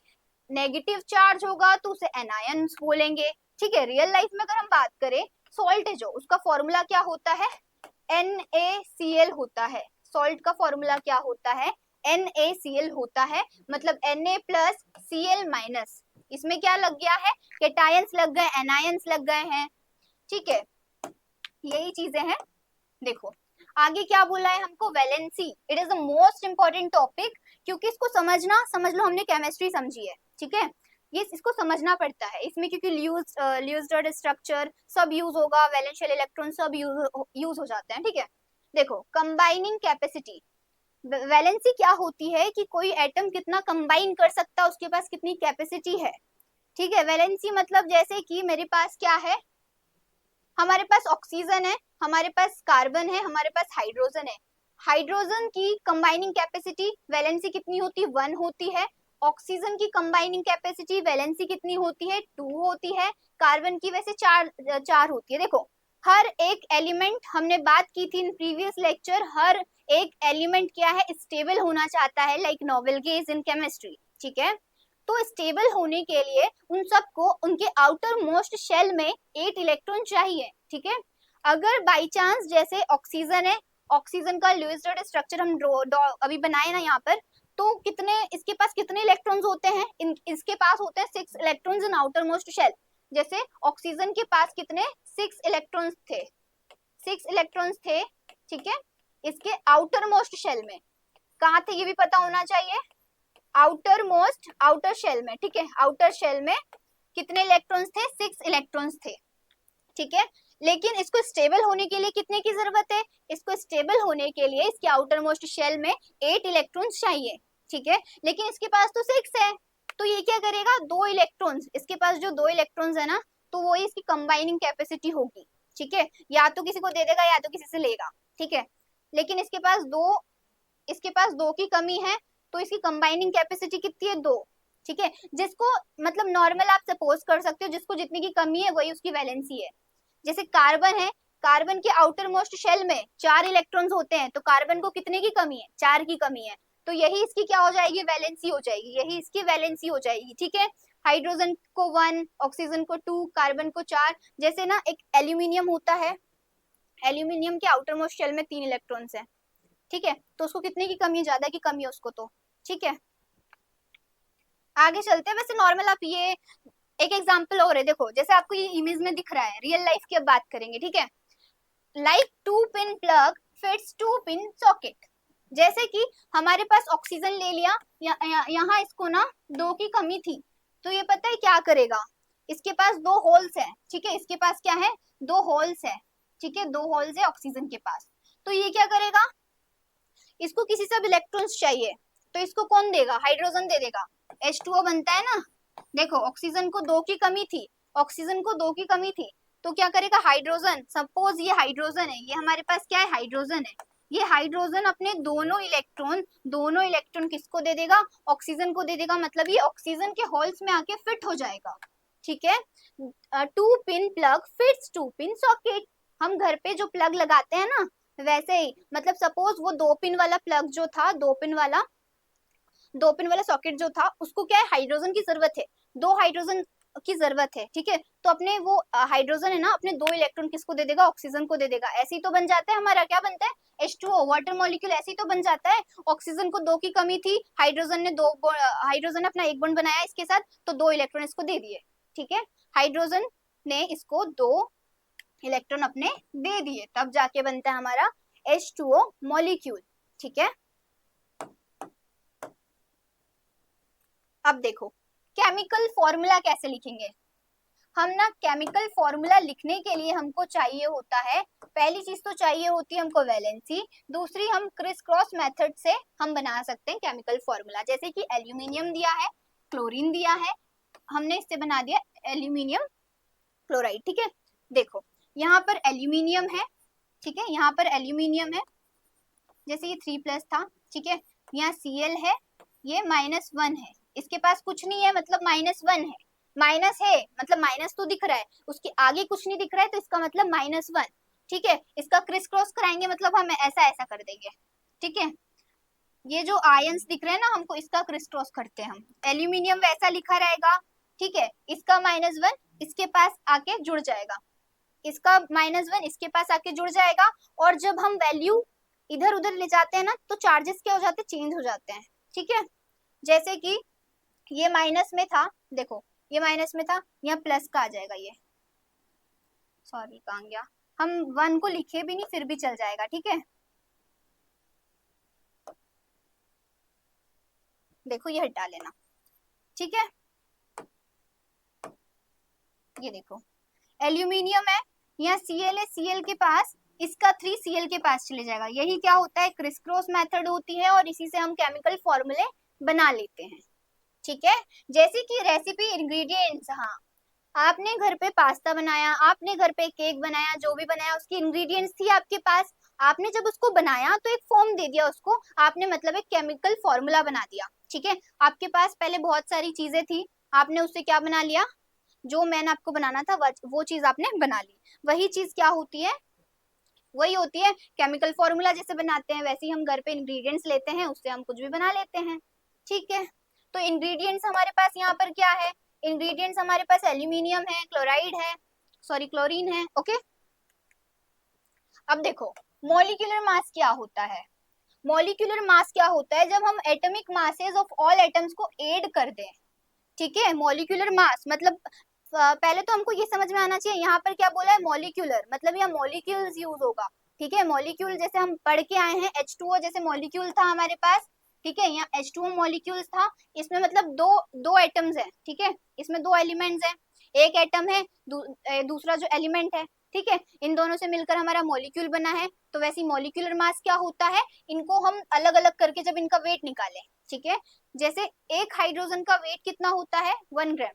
नेगेटिव चार्ज होगा तो उसे एनायंस बोलेंगे। ठीक है, रियल लाइफ में अगर हम बात करें, सॉल्ट है जो, उसका फॉर्मूला क्या होता है, NaCl होता है। सॉल्ट का फॉर्मूला क्या होता है, NaCl होता है, मतलब Na प्लस Cl माइनस, इसमें क्या लग गया है, कैटायंस लग गए, एनायंस लग गए हैं। ठीक है, यही चीजें हैं। देखो, आगे क्या बोला है हमको, valency, it is the most important topic, क्योंकि इसको समझना, समझ लो हमने केमिस्ट्री समझी है। ठीक है, ये इसको समझना पड़ता है इसमें, क्योंकि ल्यूज्ड स्ट्रक्चर सब यूज होगा, वैलेंशियल इलेक्ट्रॉन सब यूज हो जाते हैं। ठीक है, देखो, कंबाइनिंग कैपेसिटी, वैलेंसी क्या होती है कि कोई एटम कितना कंबाइन कर सकता है, उसके पास कितनी कैपेसिटी है। ठीक है, वैलेंसी मतलब जैसे कि मेरे पास क्या है, हमारे पास ऑक्सीजन है, हमारे पास कार्बन है, हमारे पास हाइड्रोजन है, हाइड्रोजन की कंबाइनिंग कैपेसिटी वैलेंसी कितनी होती है, 1 होती है। ऑक्सीजन की कंबाइनिंग कैपेसिटी वैलेंसी कितनी होती है, 2 होती है। कार्बन की वैसे चार होती है। देखो, हर एक एलिमेंट, हमने बात की थी इन प्रीवियस लेक्चर, हर एक एलिमेंट क्या है, स्टेबल होना चाहता है, like Nobel gauge in chemistry, ठीक है। तो स्टेबल होने के लिए उन सबको उनके आउटर मोस्ट शेल में 8 इलेक्ट्रॉन चाहिए, ठीक है। अगर बाई चांस जैसे ऑक्सीजन है, ऑक्सीजन का लुईस डॉट स्ट्रक्चर हम अभी बनाए ना यहाँ पर, तो कितने इसके पास कितने इलेक्ट्रॉन्स होते हैं, इसके पास होते हैं 6 electrons in outermost shell. जैसे ऑक्सीजन के पास कितने 6 इलेक्ट्रॉन्स थे, 6 इलेक्ट्रॉन्स थे, ठीक है। इसके आउटर मोस्ट शेल में कहाँ थे ये भी पता होना चाहिए, आउटर मोस्ट, आउटर शेल में, ठीक है। आउटर शेल में कितने इलेक्ट्रॉन्स थे, 6 इलेक्ट्रॉन्स थे, ठीक है। लेकिन इसको स्टेबल होने के लिए कितने की जरूरत है, इसको स्टेबल होने के लिए इसके आउटर मोस्ट शेल में 8 इलेक्ट्रॉन्स चाहिए, ठीक है। लेकिन इसके पास तो 6 है, तो ये क्या करेगा, 2 इलेक्ट्रॉन्स, इसके पास जो 2 इलेक्ट्रॉन्स है ना, तो वो इसकी कंबाइनिंग कैपेसिटी होगी, ठीक है। या तो किसी को दे देगा या तो किसी से लेगा, ठीक है। लेकिन इसके पास दो की कमी है, तो इसकी कंबाइनिंग कैपेसिटी कितनी है, 2, ठीक है। जिसको मतलब नॉर्मल आप सपोज कर सकते हो, जिसको जितने की कमी है वही उसकी वैलेंसी है। जैसे कार्बन है, कार्बन के आउटर मोस्ट शेल में 4 इलेक्ट्रॉन्स होते हैं, तो कार्बन को कितने की कमी है, 4 की कमी है, तो यही इसकी क्या हो जाएगी, वैलेंसी हो जाएगी, यही इसकी वैलेंसी हो जाएगी, ठीक है। हाइड्रोजन को 1, ऑक्सीजन को 2, कार्बन को 4। जैसे ना एक एल्यूमिनियम होता है, एल्यूमिनियम के आउटर मोस्ट शेल में 3 इलेक्ट्रॉन्स है, ठीक है। तो उसको कितने की कमी है, ज्यादा की कमी है उसको, तो ठीक है। आगे चलते हैं। वैसे नॉर्मल आप ये एक एग्जांपल और है, देखो जैसे आपको ये इमेज में दिख रहा है, रियल लाइफ की अब बात करेंगे, ठीक है। Like 2 pin plug fits 2 pin socket. जैसे कि हमारे पास ऑक्सीजन ले लिया, यहाँ इसको ना 2 की कमी थी, तो ये पता है क्या करेगा, इसके पास 2 होल्स है, ठीक है। इसके पास क्या है, 2 होल्स है, ठीक है, 2 होल्स है ऑक्सीजन के पास। तो ये क्या करेगा, इसको किसी से इलेक्ट्रॉन्स चाहिए, तो इसको कौन देगा, हाइड्रोजन दे देगा, H2O बनता है ना। देखो ऑक्सीजन को 2 की कमी थी, ऑक्सीजन को 2 की कमी थी, तो क्या करेगा हाइड्रोजन, सपोज ये हाइड्रोजन है, ये हमारे पास क्या है, हाइड्रोजन है। ये हाइड्रोजन अपने दोनों इलेक्ट्रॉन किसको दे देगा, ऑक्सीजन को दे देगा, मतलब ये ऑक्सीजन के होल्स में आके फिट हो जाएगा, ठीक है। 2 pin plug fits 2 pin socket. हम घर पे जो प्लग लगाते हैं ना, वैसे ही, मतलब सपोज वो 2 पिन वाला प्लग जो था, 2 पिन वाला सॉकेट जो था, उसको क्या है, हाइड्रोजन की जरूरत है, 2 हाइड्रोजन की जरूरत है, ठीक है। तो अपने वो हाइड्रोजन है ना, अपने 2 इलेक्ट्रॉन किसको दे देगा, ऑक्सीजन को दे देगा। ऐसे ही तो बन जाता है हमारा, क्या बनता है, H2O, वाटर मॉलिक्यूल, ऐसे ही तो बन जाता है। ऑक्सीजन को 2 की कमी थी, हाइड्रोजन ने अपना एक बॉन्ड बनाया इसके साथ, तो 2 इलेक्ट्रॉन इसको दे दिए, ठीक है। हाइड्रोजन ने इसको 2 इलेक्ट्रॉन अपने दे दिए, तब जाके बनता है हमारा H2O मॉलिक्यूल, ठीक है। अब देखो केमिकल फॉर्मूला कैसे लिखेंगे हम ना, केमिकल फॉर्मूला लिखने के लिए हमको चाहिए होता है, पहली चीज तो चाहिए होती है हमको वैलेंसी, दूसरी हम क्रिस क्रॉस मेथड से हम बना सकते हैं केमिकल फॉर्मूला। जैसे कि एल्यूमिनियम दिया है, क्लोरीन दिया है, हमने इससे बना दिया एल्यूमिनियम क्लोराइड, ठीक है। देखो यहाँ पर एल्यूमिनियम है, ठीक है, यहाँ पर एल्यूमिनियम है, जैसे ये 3+ था, ठीक है। यहाँ Cl है, ये -1 है, इसके पास कुछ नहीं है, मतलब -1 है, माइनस है मतलब माइनस तो दिख रहा है, उसके आगे कुछ नहीं दिख रहा है, तो इसका मतलब -1, ठीक है। इसका क्रिस क्रॉस कराएंगे, मतलब हम ऐसा ऐसा कर देंगे, ठीक है। ये जो आयंस दिख रहे हैं ना, हमको इसका क्रिस क्रॉस करते हैं हम, एल्यूमिनियम वैसा लिखा रहेगा, ठीक है। इसका -1 इसके पास आके जुड़ जाएगा, इसका -1 इसके पास आके जुड़ जाएगा, और जब हम वैल्यू इधर उधर ले जाते हैं ना, तो चार्जेस क्या हो जाते हैं, चेंज हो जाते हैं, ठीक है। जैसे कि ये माइनस में था, देखो ये माइनस में था, यहाँ प्लस का आ जाएगा, ये सॉरी कहाँ गया, हम 1 को लिखे भी नहीं फिर भी चल जाएगा, ठीक है। देखो ये हटा लेना, ठीक है। ये देखो एल्यूमिनियम है, यहाँ Cl है, Cl के पास इसका 3 Cl के पास चले जाएगा, यही क्या होता है, क्रिस क्रॉस मेथड होती है, और इसी से हम केमिकल फॉर्मूले बना लेते हैं, ठीक है। जैसे कि रेसिपी इंग्रेडिएंट्स, हाँ आपने घर पे पास्ता बनाया, आपने घर पे केक बनाया, जो भी बनाया उसकी इंग्रेडिएंट्स थी आपके पास, आपने जब उसको बनाया तो एक फॉर्म दे दिया उसको, आपने मतलब एक केमिकल फॉर्मूला बना दिया, ठीक है। आपके पास पहले बहुत सारी चीजें थी, आपने उससे क्या बना लिया, जो मैंने आपको बनाना था वो चीज आपने बना ली। वही चीज क्या होती है, वही होती है केमिकल फॉर्मूला जैसे बनाते हैं वैसे ही हम घर पे इंग्रेडिएंट्स लेते हैं, उससे हम कुछ भी बना लेते हैं। ठीक है, तो इंग्रेडिएंट्स हमारे पास यहाँ पर क्या है, इंग्रेडिएंट्स हमारे पास एल्यूमिनियम है, क्लोराइड है, सॉरी क्लोरीन है। ओके, अब देखो मॉलिक्यूलर मास क्या होता है। मॉलिक्यूलर मास क्या होता है, जब हम atomic masses of all atoms को ऐड कर दें। ठीक है, मॉलिक्यूलर मास मतलब पहले तो हमको ये समझ में आना चाहिए यहाँ पर क्या बोला है, मॉलिक्यूलर मतलब यहाँ मॉलिक्यूल्स यूज होगा। ठीक है, मॉलिक्यूल जैसे हम पढ़ के आए हैं H2O जैसे मॉलिक्यूल था हमारे पास। ठीक है, यहाँ H2O मॉलिक्यूल्स था, इसमें मतलब दो दो एटम्स है। ठीक है, इसमें दो एलिमेंट्स है, एक एटम है, दूसरा जो एलिमेंट है। ठीक है, इन दोनों से मिलकर हमारा मॉलिक्यूल बना है। तो वैसे मॉलिक्यूलर मास क्या होता है, इनको हम अलग अलग करके जब इनका वेट निकालें। ठीक है, जैसे एक हाइड्रोजन का वेट कितना होता है, 1 ग्राम।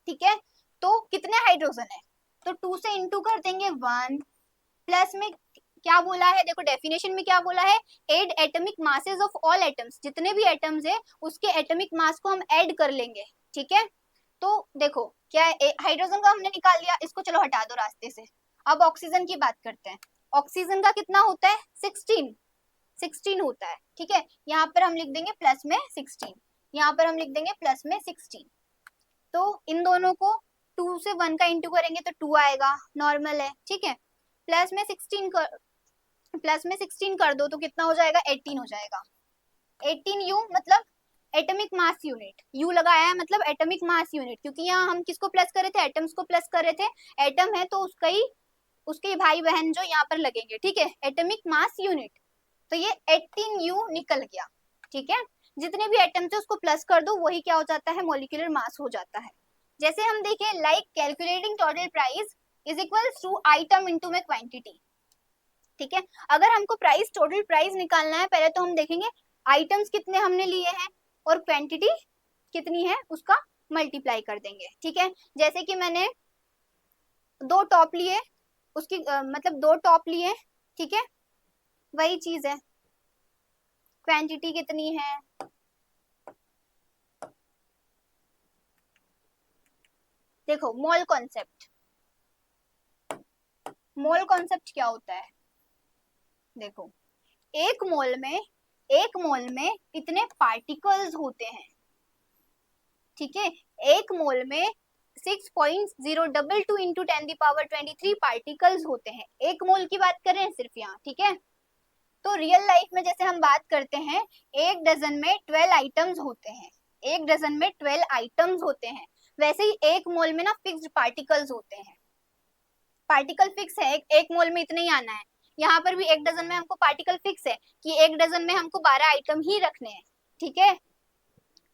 ठीक है, तो कितने हाइड्रोजन है, तो 2 से इंटू कर देंगे 1, प्लस में क्या बोला है, देखो डेफिनेशन में क्या बोला है, add atomic masses of all atoms, जितने भी एटम्स है उसके एटॉमिक मास को हम ऐड कर लेंगे। ठीक है, तो देखो क्या है, हाइड्रोजन का हमने निकाल लिया, इसको चलो हटा दो रास्ते से। अब ऑक्सीजन की बात करते हैं, ऑक्सीजन का कितना होता है, 16 होता है। ठीक है, यहाँ पर हम लिख देंगे प्लस में 16, यहाँ पर हम लिख देंगे प्लस में 16। तो इन दोनों को 2 से 1 का इंटू करेंगे तो 2 आएगा, नॉर्मल है। ठीक है, प्लस में 16 कर दो तो कितना हो जाएगा, 18 हो जाएगा। 18U मतलब एटॉमिक मास यूनिट, यू लगाया है मतलब एटॉमिक मास यूनिट, क्योंकि यहाँ हम किसको प्लस कर रहे थे, एटम्स को प्लस कर रहे थे। एटम है तो उसके भाई बहन जो यहाँ पर लगेंगे। ठीक है, एटॉमिक मास यूनिट, तो ये 18U निकल गया। ठीक है, जितने भी एटम्स है उसको प्लस कर दो, वही क्या हो जाता है, मॉलिक्यूलर मास हो जाता है। जैसे हम देखें, like calculating total price is equals to item into में क्वांटिटी। ठीक है, अगर हमको प्राइस टोटल प्राइस निकालना है, पहले तो हम देखेंगे आइटम्स कितने हमने लिए हैं और क्वांटिटी कितनी है उसका मल्टीप्लाई कर देंगे। ठीक है, जैसे कि मैंने 2 टॉप लिए, उसकी मतलब 2 टॉप लिए। ठीक है, वही चीज है, क्वांटिटी कितनी है, देखो मोल कॉन्सेप्ट, मोल कॉन्सेप्ट क्या होता है, देखो एक मोल में इतने पार्टिकल्स होते हैं। ठीक है, एक मोल में 6.022 इंटू 10⁻23 पार्टिकल्स होते हैं, एक मोल की बात करें सिर्फ यहाँ। ठीक है, तो रियल लाइफ में जैसे हम बात करते हैं, एक डजन में 12 आइटम्स होते हैं, एक डजन में 12 आइटम्स होते हैं, वैसे ही एक मोल में ना फिक्स्ड पार्टिकल्स होते हैं। पार्टिकल फिक्स है, एक मोल में इतने ही आना है। यहाँ पर भी एक डजन में हमको पार्टिकल फिक्स है कि एक डजन में हमको 12 आइटम ही रखने हैं। ठीक है,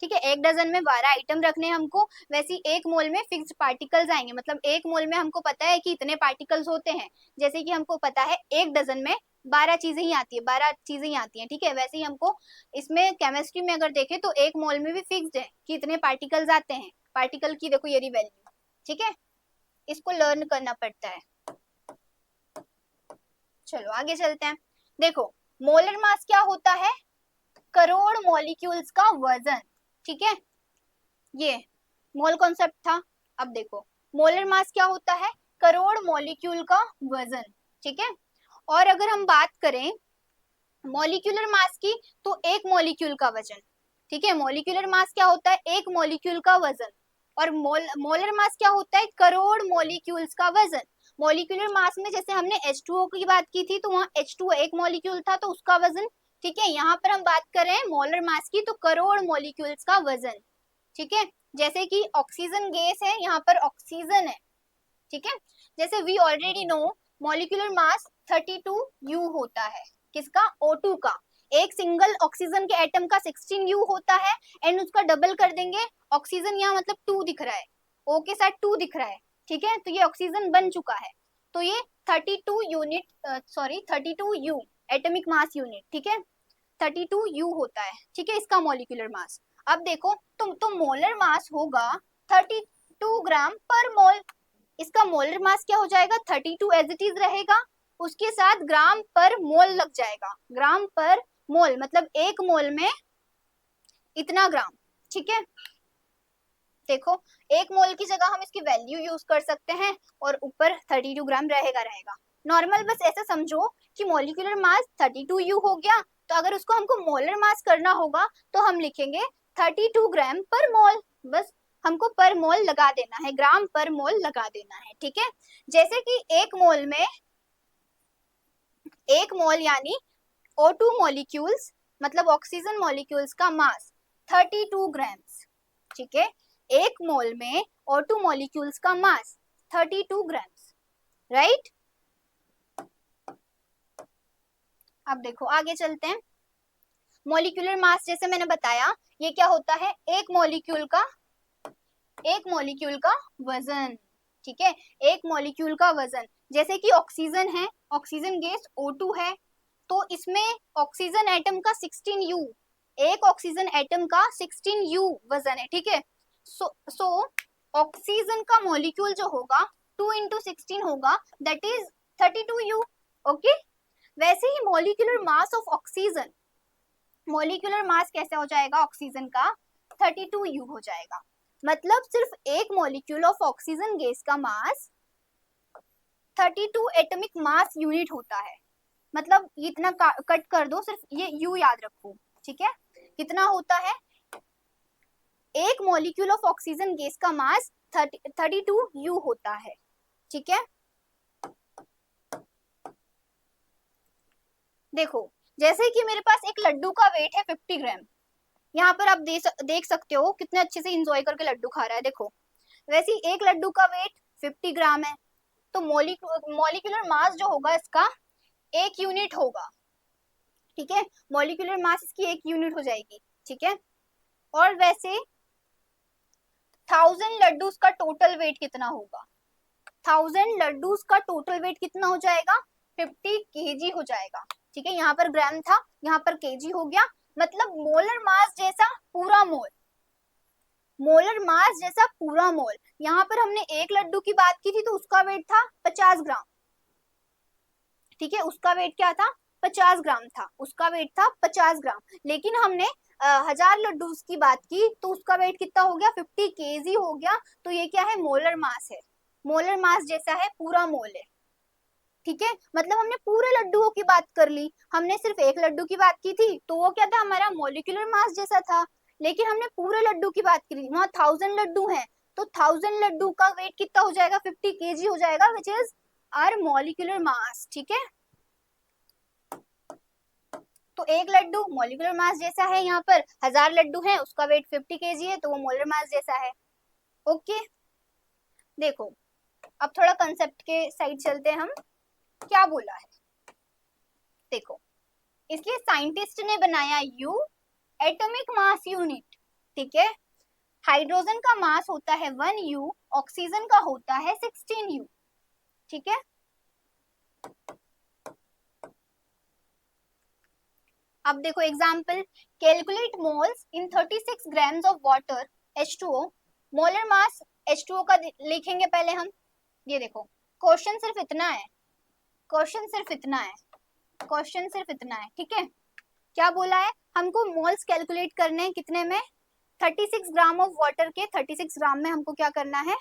ठीक है, एक डजन में 12 आइटम रखने हैं हमको, वैसे एक मोल में फिक्स्ड पार्टिकल्स आएंगे, मतलब एक मोल में हमको पता है कि इतने पार्टिकल्स होते हैं। जैसे कि हमको पता है एक डजन में 12 चीजें ही आती है, 12 चीजें ही आती हैं। ठीक है, वैसे ही हमको इसमें केमिस्ट्री में अगर देखें तो एक मोल में भी फिक्स्ड है कि इतने पार्टिकल्स आते हैं, पार्टिकल की देखो ये वैल्यू। ठीक है, इसको लर्न करना पड़ता है। चलो आगे चलते हैं, देखो मोलर मास क्या होता है, करोड़ मॉलिक्यूल्स का वजन। ठीक है, ये मोल कॉन्सेप्ट था। अब देखो मोलर मास क्या होता है, करोड़ मॉलिक्यूल का वजन। ठीक है, और अगर हम बात करें मॉलिक्यूलर मास की, तो एक मॉलिक्यूल का वजन। ठीक है, मॉलिक्यूलर मास क्या होता है, एक मॉलिक्यूल का वजन, और मोलर मास क्या होता है, करोड़ मॉलिक्यूल्स का वजन। मॉलिक्यूलर मास में जैसे हमने H2O की बात की थी, तो वहाँ H2O एक मॉलिक्यूल था तो उसका वजन। ठीक है, यहाँ पर हम बात कर रहे हैं मोलर मास की, तो करोड़ मॉलिक्यूल्स का वजन। ठीक है, जैसे कि ऑक्सीजन गैस है, यहाँ पर ऑक्सीजन है। ठीक है, जैसे we already know molecular mass 32U होता है, किसका, O2 का। एक सिंगल ऑक्सीजन के एटम का 16U होता है, एंड उसका डबल कर देंगे, ऑक्सीजन यहाँ मतलब 2 दिख रहा है, O के साथ 2 दिख रहा है। ठीक है, तो ये ऑक्सीजन बन चुका है, तो ये 32U एटॉमिक मास यूनिट। ठीक है, 32U होता है। ठीक है, इसका मॉलिक्यूलर मास। अब देखो तो मोलर मास होगा 32 ग्राम पर मोल, इसका मोलर मास क्या हो जाएगा, 32 एज इट इज रहेगा, उसके साथ ग्राम पर मोल लग जाएगा, ग्राम पर मोल मतलब एक मोल में इतना ग्राम। ठीक है, देखो 1 मोल की जगह हम इसकी वैल्यू यूज कर सकते हैं और ऊपर 32 ग्राम रहेगा। नॉर्मल बस ऐसा समझो कि मॉलिक्यूलर मास 32U हो गया, तो अगर उसको हमको मोलर मास करना होगा तो हम लिखेंगे 32 ग्राम पर मोल। बस हमको पर मोल लगा देना है, ग्राम पर मोल लगा देना है, ठीक है। जैसे कि एक मोल यानी O2 मॉलिक्यूल्स मतलब ऑक्सीजन मॉलिक्यूल्स का मास 32 ग्राम्स, ठीक है। एक मोल में O2 मॉलिक्यूल्स का मास 32 ग्राम्स, राइट। अब देखो आगे चलते हैं। मॉलिक्यूलर मास जैसे मैंने बताया ये क्या होता है, एक मॉलिक्यूल का वजन, ठीक है। एक मॉलिक्यूल का वजन, जैसे कि ऑक्सीजन है, ऑक्सीजन गैस O2 है, तो इसमें ऑक्सीजन एटम का 16U, एक ऑक्सीजन एटम का 16U वजन है, ठीक है। सो ऑक्सीजन का मॉलिक्यूल जो होगा 2 into 16 होगा, दैट इज 32U, ओके। वैसे ही molecular mass of oxygen, molecular mass कैसे हो जाएगा ऑक्सीजन का, 32U हो जाएगा। मतलब सिर्फ एक मॉलिक्यूल ऑफ ऑक्सीजन गैस का मास 32 एटॉमिक मास यूनिट होता है। मतलब इतना कट कर दो, सिर्फ ये U याद रखो, ठीक है। कितना होता है, एक मॉलिक्यूल ऑफ ऑक्सीजन गैस का मास 32U होता है, ठीक है। देखो जैसे कि मेरे पास एक लड्डू का वेट है 50 ग्राम, यहाँ पर आप देख सकते हो कितने अच्छे से इंजॉय करके लड्डू खा रहा है, देखो। वैसे ही एक लड्डू का वेट 50 ग्राम है, तो मॉलिक्यूलर मास जो होगा इसका 1 यूनिट होगा, ठीक है। मॉलिक्यूलर मास इसकी 1 यूनिट हो जाएगी, ठीक है। और वैसे 1000 लड्डूस का टोटल वेट कितना होगा, 1000 लड्डूस का टोटल वेट कितना हो जाएगा, 50 kg हो जाएगा, ठीक है। यहाँ पर ग्राम था, यहाँ पर kg हो गया। मतलब मोलर मास जैसा पूरा मोल, मोलर मास जैसा पूरा मोल। यहाँ पर हमने एक लड्डू की बात की थी तो उसका वेट था 50 ग्राम, ठीक है। उसका वेट क्या था, 50 ग्राम था, उसका वेट था 50 ग्राम। लेकिन हमने 1000 लड्डू की बात की तो उसका वेट कितना हो गया, 50 kg हो गया। तो ये क्या है, मोलर मास है, मोलर मास जैसा है पूरा मोल है, ठीक है। मतलब हमने पूरे लड्डुओं की बात कर ली, हमने सिर्फ एक लड्डू की बात की थी तो वो क्या था, हमारा मॉलिक्यूलर मास जैसा था। लेकिन हमने पूरे लड्डू की बात की, वहां 1000 लड्डू हैं, तो 1000 लड्डू का वेट कितना हो जाएगा, 50 kg हो जाएगा, which is our molecular mass, ठीक है। तो एक लड्डू मॉलिक्यूलर मास जैसा है, यहाँ पर 1000 लड्डू हैं, उसका वेट 50 kg है, तो वो मोलर मास जैसा है, ओके। देखो अब थोड़ा कंसेप्ट के साइड चलते हैं हम, क्या बोला है देखो। इसलिए साइंटिस्ट ने बनाया U एटॉमिक मास यूनिट, ठीक है। हाइड्रोजन का मास होता है 1U, ऑक्सीजन का होता है 16U, ठीक है। अब देखो example, calculate moles in 36 grams of water H2O। Molar mass H2O का लिखेंगे पहले हम। ये देखो क्वेश्चन सिर्फ इतना है, क्वेश्चन सिर्फ इतना है, क्वेश्चन सिर्फ इतना है, ठीक है। क्या बोला है, हमको मोल्स कैलकुलेट करने हैं कितने में, 36 ग्राम ऑफ वाटर के 36 ग्राम में हमको क्या करना है,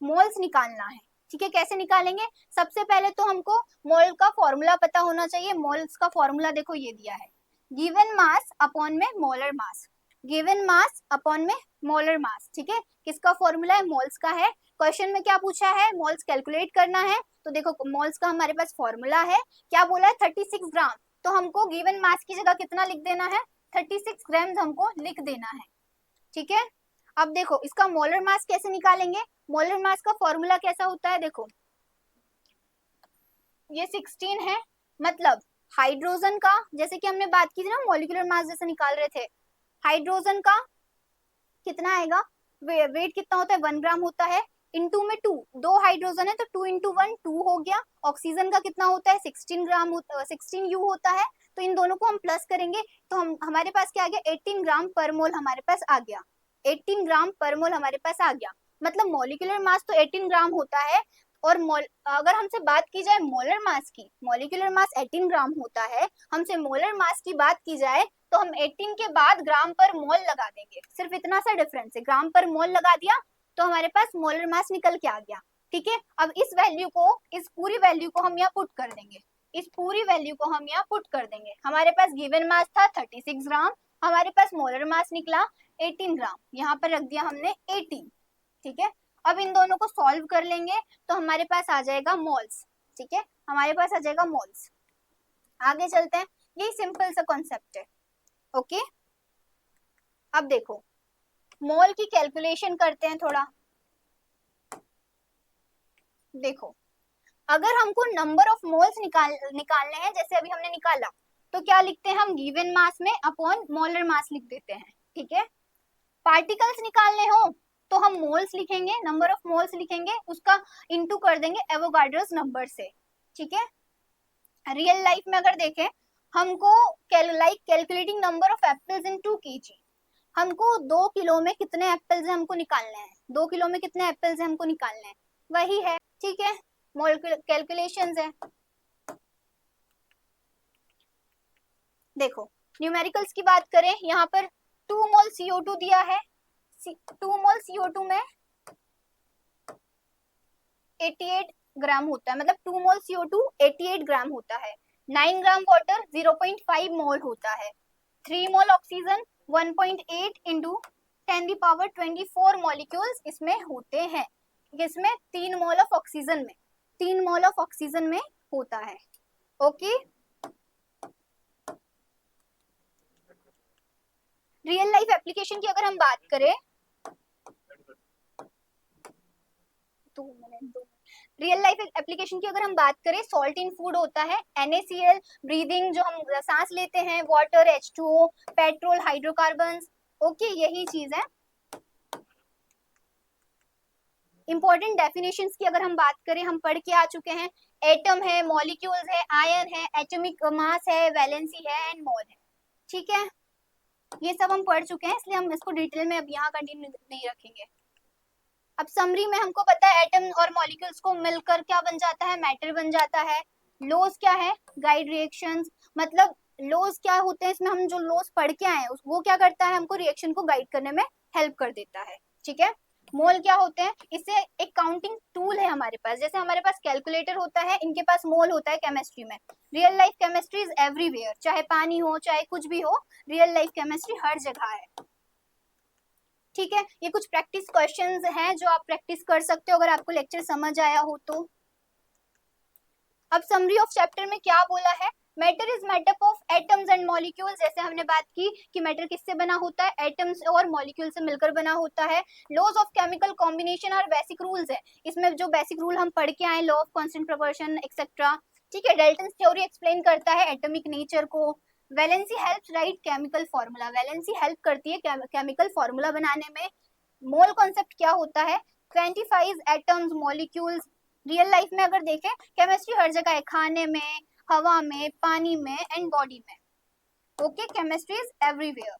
मोल्स निकालना है, ठीक है। कैसे निकालेंगे, सबसे पहले तो हमको मोल का फॉर्मूला पता होना चाहिए। मोल्स का फॉर्मूला देखो ये दिया है, गिवन मास अपॉन में molar mass, given mass upon में मोलर मास, ठीक है। किसका फॉर्मूला है, मोल्स का है। क्वेश्चन में क्या पूछा है, मोल्स कैलकुलेट करना है, तो देखो मोल्स का हमारे पास फॉर्मूला है, क्या बोला है 36 ग्राम, तो हमको गिवन मास की जगह कितना लिख देना है, 36 ग्राम हमको लिख देना है, ठीक है। अब देखो इसका मोलर मास कैसे निकालेंगे, मोलर मास का फॉर्मूला कैसा होता है, देखो ये 16 है, मतलब हाइड्रोजन का, जैसे कि हमने बात की थी ना मॉलिक्यूलर मास जैसे निकाल रहे थे, हाइड्रोजन का कितना आएगा, वेट कितना होता है 1 ग्राम होता है, इनटू में 2, दो हाइड्रोजन है तो 2 into 1 2 हो गया। ऑक्सीजन का कितना होता है 16 ग्राम 16U होता है, तो इन दोनों को हम प्लस करेंगे तो हमारे पास क्या आ गया, 18 ग्राम पर मोल हमारे पास आ गया, 18 ग्राम पर मोल हमारे पास आ गया। मतलब मॉलिक्यूलर मास तो 18 ग्राम होता है, और अगर हमसे बात की जाए मोलर मास की, मॉलिक्यूलर मास 18 ग्राम होता है, हमसे मोलर मास की बात की जाए तो हम 18 के बाद ग्राम पर मोल लगा देंगे, सिर्फ इतना सा डिफरेंस है, ग्राम पर मोल लगा दिया तो हमारे पास मोलर मास निकल के आ गया। ठीक है, अब इस वैल्यू को, इस पूरी वैल्यू को हम यहाँ पुट कर देंगे, इस पूरी वैल्यू को हम यहाँ पुट कर देंगे। हमारे पास गिवन मास था 36 ग्राम, हमारे पास मोलर मास निकला 18 ग्राम, यहाँ पर रख दिया हमने 18। ठीक है, अब इन दोनों को सॉल्व कर लेंगे तो हमारे पास आ जाएगा मोल्स। ठीक है, हमारे पास आ जाएगा मोल्स। आगे चलते हैं, यही सिंपल सा कॉन्सेप्ट है। ओके, अब देखो मोल की कैलकुलेशन करते हैं थोड़ा। देखो, अगर हमको नंबर ऑफ मोल्स निकालने हैं, जैसे अभी हमने निकाला, तो क्या लिखते हैं हम, गिवन मास में अपॉन मोलर मास लिख देते हैं। ठीक है, पार्टिकल्स निकालने हो तो हम मोल्स लिखेंगे, नंबर ऑफ मोल्स लिखेंगे, उसका इनटू कर देंगे एवोगाड्रोस नंबर से। ठीक है, रियल लाइफ में अगर देखें, हमको calculating number of apples in 2 kg, हमको 2 किलो में कितने एप्पल्स हमको निकालने हैं, 2 किलो में कितने एप्पल्स हमको निकालने हैं, वही है। ठीक है, मोल कैलकुलेशंस है। देखो न्यूमेरिकल्स की बात करें, यहाँ पर 2 मोल CO2 दिया है, 2 मोल CO2 में 88 ग्राम होता है, मतलब 2 मोल CO2 88 ग्राम होता है। 9 ग्राम वाटर 0.5 मोल होता है। 3 मोल ऑक्सीजन 1.8 इंटू 10⁻24 मॉलिक्यूल्स इसमें होते हैं। इसमें 3 मोल ऑफ ऑक्सीजन में, 3 मोल ऑफ ऑक्सीजन में होता है। ओके, रियल लाइफ एप्लीकेशन की अगर हम बात करें, रियल लाइफ एप्लीकेशन की अगर हम बात करें, सॉल्ट इन फूड होता है, NaCl, ब्रीदिंग जो हम सांस लेते हैं, water, H2O, petrol, hydrocarbons. Okay, यही चीज है। इंपॉर्टेंट डेफिनेशंस की अगर हम बात करें, हम पढ़ के आ चुके हैं, एटम है, मॉलिक्यूल्स है, आयन है, एटॉमिक मास है, वैलेंसी है एंड मोल है। ठीक है, ये सब हम पढ़ चुके हैं, इसलिए हम इसको डिटेल में अब यहाँ कंटिन्यू नहीं रखेंगे। अब समरी में हमको पता है एटम और मॉलिक्यूल्स को मिलकर क्या बन जाता है, मैटर बन जाता है। लॉज क्या है, गाइड रिएक्शंस, मतलब लॉज क्या होते हैं, इसमें हम जो लॉज पढ़ के आए हैं वो क्या करता है, हमको रिएक्शन को गाइड करने में हेल्प कर देता है। ठीक है, मोल क्या होते हैं, इससे एक काउंटिंग टूल है हमारे पास, जैसे हमारे पास कैलकुलेटर होता है, इनके पास मोल होता है केमिस्ट्री में। Real life chemistry is everywhere, चाहे पानी हो चाहे कुछ भी हो, रियल लाइफ केमिस्ट्री हर जगह है। ठीक है, ये कुछ प्रैक्टिस क्वेश्चंस हैं जो आप प्रैक्टिस कर सकते हो अगर आपको लेक्चर समझ आया हो तो। अब समरी ऑफ चैप्टर में क्या बोला है, matter is made up of atoms and molecules. जैसे हमने बात की कि मैटर किससे बना होता है, एटम्स और मॉलिक्यूल से मिलकर बना होता है। लॉज ऑफ केमिकल कॉम्बिनेशन और बेसिक रूल्स है, इसमें जो बेसिक रूल हम पढ़ के आए, law of constant proportion etcetera. ठीक है, डाल्टन थ्योरी एक्सप्लेन करता है एटॉमिक नेचर को। Valency helps right chemical formula, valency help करती है केमिकल फॉर्मूला बनाने में। मोल कॉन्सेप्ट क्या होता है, quantifies atoms molecules. Real life में अगर देखें, केमिस्ट्री हर जगह है, खाने में, हवा में, पानी में एंड बॉडी में। Okay, chemistry is everywhere.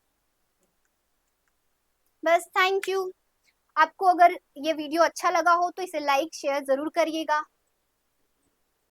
बस, थैंक यू। आपको अगर ये वीडियो अच्छा लगा हो तो इसे लाइक शेयर जरूर करिएगा।